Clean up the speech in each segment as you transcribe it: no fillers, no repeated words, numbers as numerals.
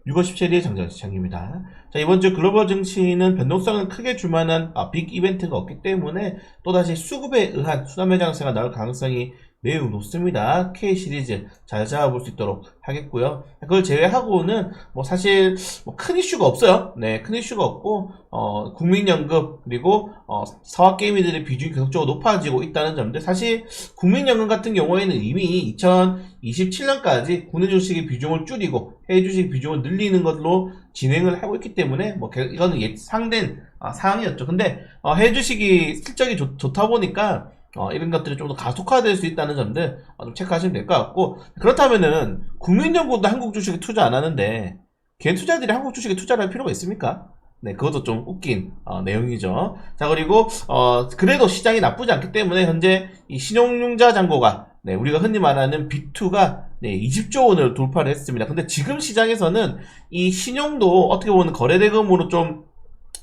6월 17일 장전 시장입니다. 자, 이번 주 글로벌 증시는 변동성은 크게 줄 만한 빅 이벤트가 없기 때문에 또다시 수급에 의한 수남매 장세가 나올 가능성이 매우 높습니다. K 시리즈 잘 잡아볼 수 있도록 하겠고요. 그걸 제외하고는 뭐 사실 큰 이슈가 없어요. 네, 큰 이슈가 없고 국민연금 그리고 사학개미들의 비중이 계속적으로 높아지고 있다는 점인데, 사실 국민연금 같은 경우에는 이미 2027년까지 국내 주식의 비중을 줄이고 해외 주식 비중을 늘리는 것으로 진행을 하고 있기 때문에 뭐 이거는 예상된 사항이었죠. 근데 해외 주식이 실적이 좋다 보니까 이런 것들이 좀 더 가속화될 수 있다는 점들 좀 체크하시면 될 것 같고, 그렇다면은 국민연금도 한국 주식에 투자 안 하는데 개인 투자들이 한국 주식에 투자를 할 필요가 있습니까? 네, 그것도 좀 웃긴 내용이죠. 자, 그리고 그래도 시장이 나쁘지 않기 때문에 현재 이 신용융자 잔고가, 네, 우리가 흔히 말하는 B2가 20조 원을 돌파를 했습니다. 근데 지금 시장에서는 이 신용도 어떻게 보면 거래대금으로 좀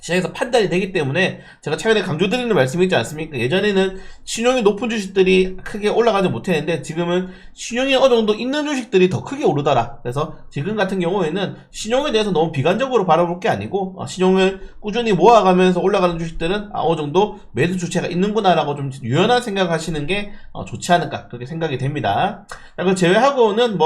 시장에서 판단이 되기 때문에 제가 최근에 강조드리는 말씀이 있지 않습니까? 예전에는 신용이 높은 주식들이 크게 올라가지 못했는데 지금은 신용이 어느 정도 있는 주식들이 더 크게 오르더라. 그래서 지금 같은 경우에는 신용에 대해서 너무 비관적으로 바라볼 게 아니고 신용을 꾸준히 모아가면서 올라가는 주식들은 어느 정도 매수 주체가 있는구나라고 좀 유연한 생각을 하시는 게 좋지 않을까, 그렇게 생각이 됩니다. 그걸 제외하고는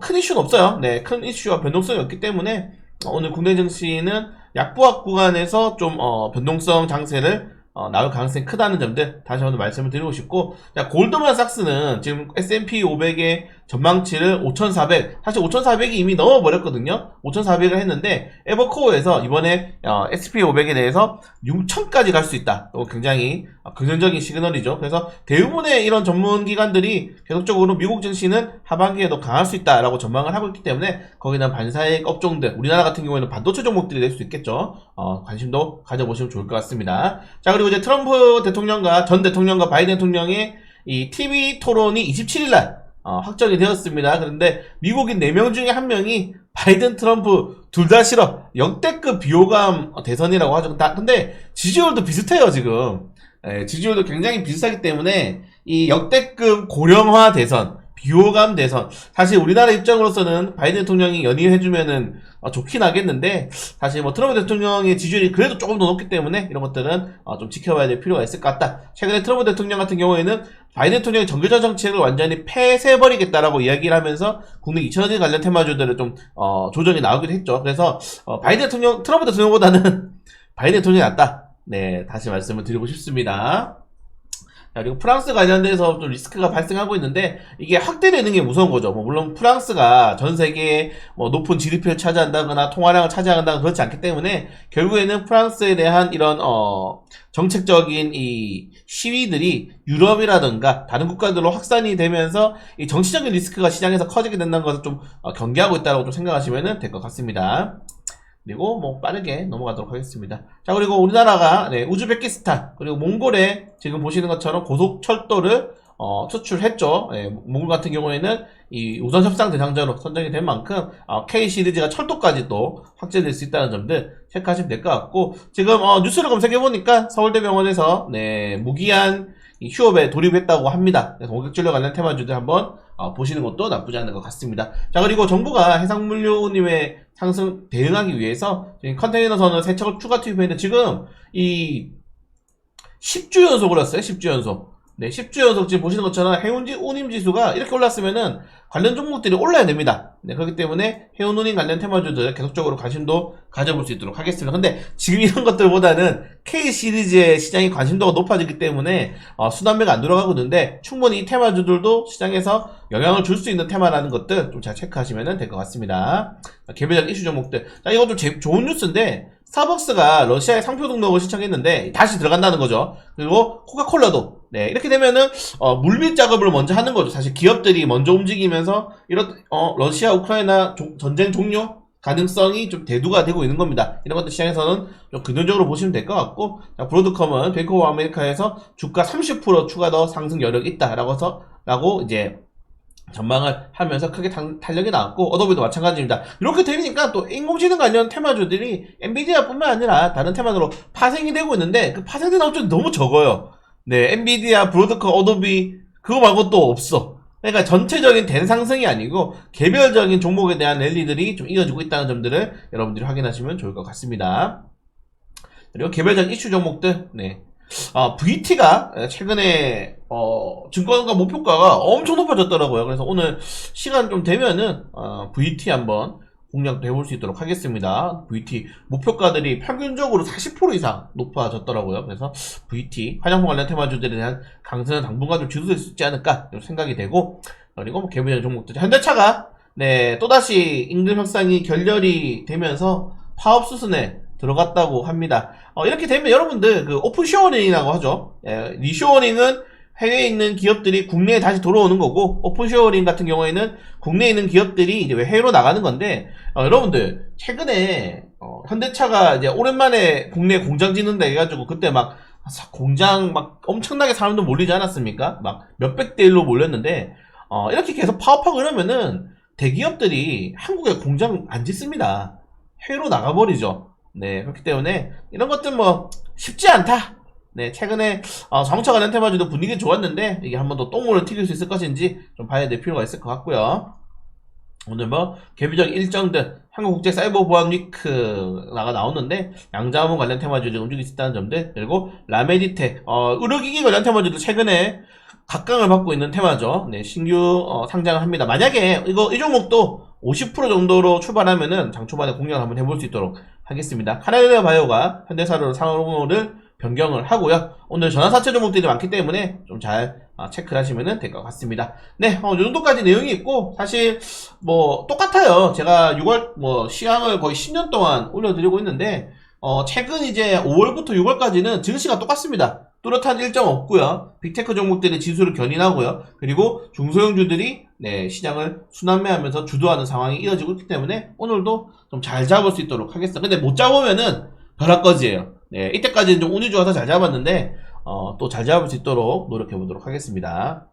큰 이슈는 없어요. 네, 큰 이슈와 변동성이 없기 때문에 오늘 국내 증시는 약보합 구간에서 좀 변동성 장세를 나올 가능성이 크다는 점들 다시 한번 말씀을 드리고 싶고, 자, 골드만삭스는 지금 S&P 500의 전망치를 5,400, 사실 5,400이 이미 넘어버렸거든요. 5,400을 했는데 에버코어에서 이번에 S&P 500에 대해서 6,000까지 갈 수 있다. 또 굉장히 긍정적인 시그널이죠. 그래서 대부분의 이런 전문기관들이 계속적으로 미국 증시는 하반기에도 강할 수 있다라고 전망을 하고 있기 때문에 거기는 반사익 업종들, 우리나라 같은 경우에는 반도체 종목들이 될 수 있겠죠. 관심도 가져보시면 좋을 것 같습니다. 자, 그리고 이제 트럼프 대통령과 전 대통령과 바이든 대통령의 이 TV 토론이 27일날 확정이 되었습니다. 그런데 미국인 4명 중에 1명이 바이든 트럼프 둘 다 싫어, 역대급 비호감 대선이라고 하죠. 근데 지지율도 비슷해요. 지금 지지율도 굉장히 비슷하기 때문에 이 역대급 고령화 대선, 비호감 대선, 사실 우리나라 입장으로서는 바이든 대통령이 연임해주면은 좋긴 하겠는데, 사실 트럼프 대통령의 지지율이 그래도 조금 더 높기 때문에 이런 것들은 좀 지켜봐야 될 필요가 있을 것 같다. 최근에 트럼프 대통령 같은 경우에는 바이든 대통령의 정교조 정책을 완전히 폐쇄해버리겠다라고 이야기를 하면서 국내 2차전지 관련 테마주들을 좀 조정이 나오기도 했죠. 그래서 바이든 대통령, 트럼프 대통령보다는 바이든 대통령이 낫다. 네, 다시 말씀을 드리고 싶습니다. 그리고 프랑스 관련돼서 좀 리스크가 발생하고 있는데 이게 확대되는 게 무서운 거죠. 물론 프랑스가 전 세계에 높은 GDP를 차지한다거나 통화량을 차지한다거나 그렇지 않기 때문에 결국에는 프랑스에 대한 이런 정책적인 이 시위들이 유럽이라든가 다른 국가들로 확산이 되면서 이 정치적인 리스크가 시장에서 커지게 된다는 것을 좀 경계하고 있다고 좀 생각하시면 될 것 같습니다. 그리고 빠르게 넘어가도록 하겠습니다. 자, 그리고 우리나라가 우즈베키스탄 그리고 몽골에 지금 보시는 것처럼 고속철도를 수출했죠. 몽골 같은 경우에는 이 우선협상 대상자로 선정이 된 만큼 K 시리즈가 철도까지도 확대될 수 있다는 점들 체크하시면 될 것 같고, 지금 뉴스를 검색해보니까 서울대병원에서 무기한 이 휴업에 돌입했다고 합니다. 그래서 고객진료 관련 테마주들 한번 보시는 것도 나쁘지 않은 것 같습니다. 자, 그리고 정부가 해상물류님의 상승 대응하기 위해서 컨테이너 선을 3척을 추가 투입했는데 지금 이 10주 연속을 했어요. 10주 연속. 네, 10주 연속 지금 보시는 것처럼 해운지 운임 지수가 이렇게 올랐으면은 관련 종목들이 올라야 됩니다. 네, 그렇기 때문에 해운 운임 관련 테마주들 계속적으로 관심도 가져볼 수 있도록 하겠습니다. 근데 지금 이런 것들보다는 K 시리즈의 시장의 관심도가 높아지기 때문에 수단매가 안 돌아가고 있는데 충분히 이 테마주들도 시장에서 영향을 줄 수 있는 테마라는 것들 좀 잘 체크하시면 될 것 같습니다. 개별적 이슈 종목들. 자, 이것도 좋은 뉴스인데 스타벅스가 러시아에 상표 등록을 신청했는데 다시 들어간다는 거죠. 그리고 코카콜라도 이렇게 되면은 물밑 작업을 먼저 하는 거죠. 사실 기업들이 먼저 움직이면서 이런 러시아 우크라이나 전쟁 종료 가능성이 좀 대두가 되고 있는 겁니다. 이런 것들 시장에서는 좀 긍정적으로 보시면 될 것 같고, 자, 브로드컴은 뱅크 오브 아메리카에서 주가 30% 추가 더 상승 여력이 있다라고 이제 전망을 하면서 크게 탄력이 나왔고, 어도비도 마찬가지입니다. 이렇게 되니까 또 인공지능 관련 테마주들이 엔비디아 뿐만 아니라 다른 테마로 파생이 되고 있는데 그 파생되는 업종이 너무 적어요. 네, 엔비디아, 브로드컴, 어도비 그거 말고 또 없어. 그러니까 전체적인 대상승이 아니고 개별적인 종목에 대한 랠리들이 좀 이어지고 있다는 점들을 여러분들이 확인하시면 좋을 것 같습니다. 그리고 개별적 이슈 종목들, 네. VT가 최근에 증권가 목표가가 엄청 높아졌더라고요. 그래서 오늘 시간 좀 되면은 VT 한번 공략도 해볼 수 있도록 하겠습니다. VT 목표가들이 평균적으로 40% 이상 높아졌더라고요. 그래서 VT 화장품 관련 테마주들에 대한 강세는 당분간 좀 지속될 수 있지 않을까 생각이 되고, 그리고 뭐 개별적 종목들, 현대차가 네 또다시 임금 협상이 결렬이 되면서 파업 수순에 들어갔다고 합니다. 이렇게 되면 여러분들 그 오픈쇼어링이라고 하죠. 리쇼어링은 해외에 있는 기업들이 국내에 다시 들어오는 거고, 오픈쇼어링 같은 경우에는 국내에 있는 기업들이 이제 해외로 나가는 건데, 여러분들 최근에 현대차가 이제 오랜만에 국내 공장 짓는다 해가지고 그때 막 공장 막 엄청나게 사람들 몰리지 않았습니까? 막 몇백 대 1로 몰렸는데, 이렇게 계속 파업하고 이러면은 대기업들이 한국에 공장 안 짓습니다. 해외로 나가버리죠. 네, 그렇기 때문에 이런 것들 뭐 쉽지 않다. 네, 최근에 자동차 관련 테마주도 분위기 좋았는데 이게 한 번 더 똥물을 튀길 수 있을 것인지 좀 봐야 될 필요가 있을 것 같고요. 오늘 뭐 개별적 일정들 한국국제사이버보안 위크가 나오는데 양자암원 관련 테마주들이 움직일 수 있다는 점들, 그리고 라메디텍 의료기기 관련 테마주도 최근에 각광을 받고 있는 테마죠. 네, 신규 상장을 합니다. 만약에 이 종목도 50% 정도로 출발하면은 장 초반에 공략을 한번 해볼 수 있도록 하겠습니다. 카나리아 바이오가 현대사로 상호를 변경을 하고요. 오늘 전환사채 종목들이 많기 때문에 좀 잘 체크를 하시면 될 것 같습니다. 네, 이 정도까지 내용이 있고, 사실 뭐 똑같아요. 제가 6월 뭐 시황을 거의 10년 동안 올려드리고 있는데, 최근 이제 5월부터 6월까지는 증시가 똑같습니다. 뚜렷한 일정 없고요. 빅테크 종목들의 지수를 견인하고요. 그리고 중소형주들이 네, 시장을 순환매하면서 주도하는 상황이 이어지고 있기 때문에 오늘도 좀 잘 잡을 수 있도록 하겠습니다. 근데 못 잡으면은 벼락거지예요. 네, 이때까지는 좀 운이 좋아서 잘 잡았는데 또 잘 잡을 수 있도록 노력해 보도록 하겠습니다.